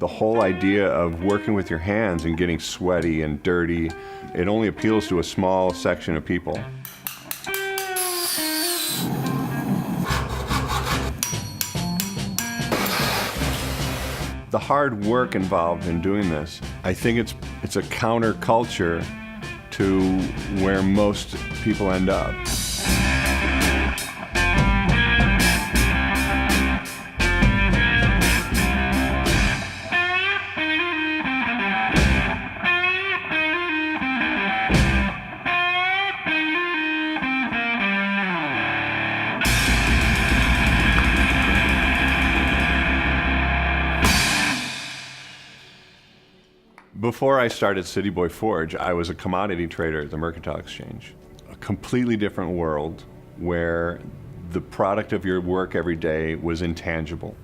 The whole idea of working with your hands and getting sweaty and dirty, it only appeals to a small section of people. The hard work involved in doing this, I think it's a counterculture to where most people end up. Before I started Cityboy Forge, I was a commodity trader at the Mercantile Exchange. A completely different world where the product of your work every day was intangible.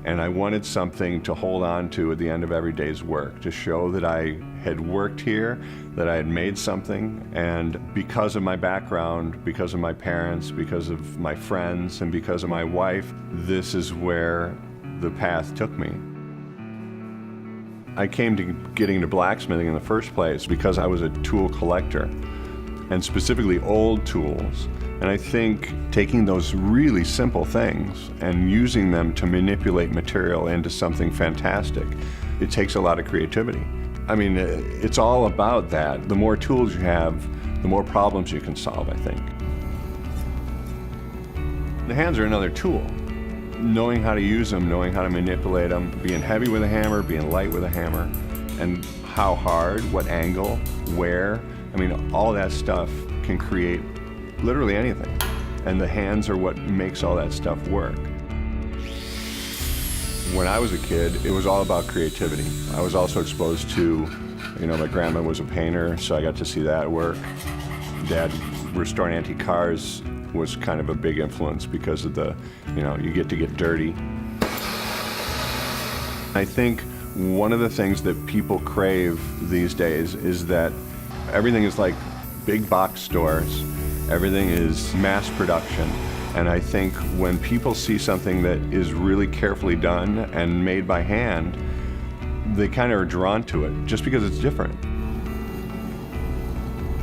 And I wanted something to hold on to at the end of every day's work, to show that I had worked here, that I had made something. And because of my background, because of my parents, because of my friends, and because of my wife, this is where the path took me. I came to getting into blacksmithing in the first place because I was a tool collector, and specifically old tools. And I think taking those really simple things and using them to manipulate material into something fantastic, it takes a lot of creativity. I mean, it's all about that. The more tools you have, the more problems you can solve, I think. The hands are another tool. Knowing how to use them, knowing how to manipulate them, being heavy with a hammer, being light with a hammer, and how hard, what angle, where. I mean, all that stuff can create literally anything. And the hands are what makes all that stuff work. When I was a kid, it was all about creativity. I was also exposed to, my grandma was a painter, so I got to see that work. Dad restoring antique cars was kind of a big influence because of the, you get to get dirty. I think one of the things that people crave these days is that everything is like big box stores, everything is mass production. And I think when people see something that is really carefully done and made by hand, they kind of are drawn to it just because it's different.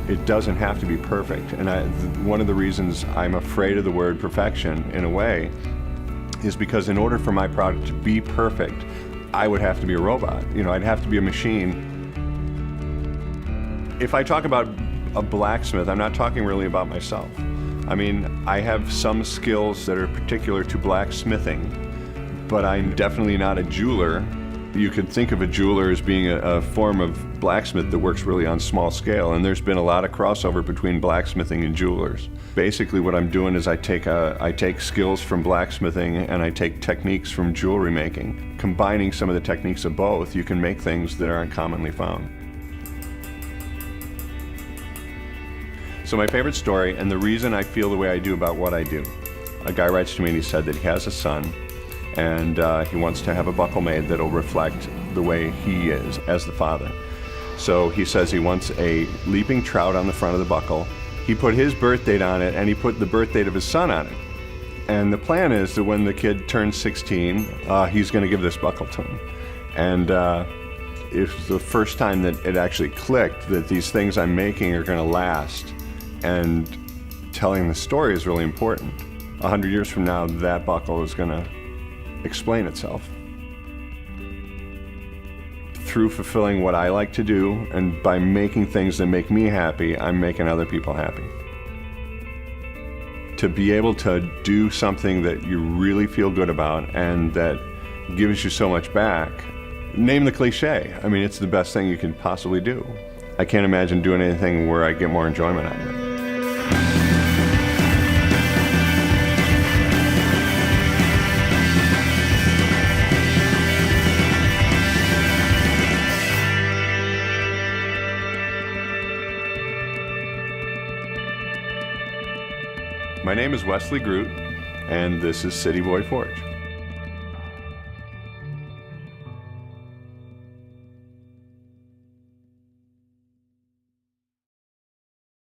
It doesn't have to be perfect. And one of the reasons I'm afraid of the word perfection, in a way, is because in order for my product to be perfect, I would have to be a robot. I'd have to be a machine. If I talk about a blacksmith, I'm not talking really about myself. I mean, I have some skills that are particular to blacksmithing, but I'm definitely not a jeweler. You could think of a jeweler as being a form of blacksmith that works really on small scale, and there's been a lot of crossover between blacksmithing and jewelers. Basically what I'm doing is I take skills from blacksmithing and I take techniques from jewelry making. Combining some of the techniques of both, you can make things that aren't commonly found. So my favorite story, and the reason I feel the way I do about what I do, a guy writes to me and he said that he has a son, and he wants to have a buckle made that'll reflect the way he is as the father. So he says he wants a leaping trout on the front of the buckle. He put his birth date on it, and he put the birth date of his son on it. And the plan is that when the kid turns 16, he's going to give this buckle to him. And it's the first time that it actually clicked that these things I'm making are going to last. And telling the story is really important. 100 years from now, that buckle is going to explain itself. Through fulfilling what I like to do, and by making things that make me happy, I'm making other people happy. To be able to do something that you really feel good about and that gives you so much back, name the cliche. I mean, it's the best thing you can possibly do. I can't imagine doing anything where I get more enjoyment out of it. My name is Wesley Groot, and this is Cityboy Forge.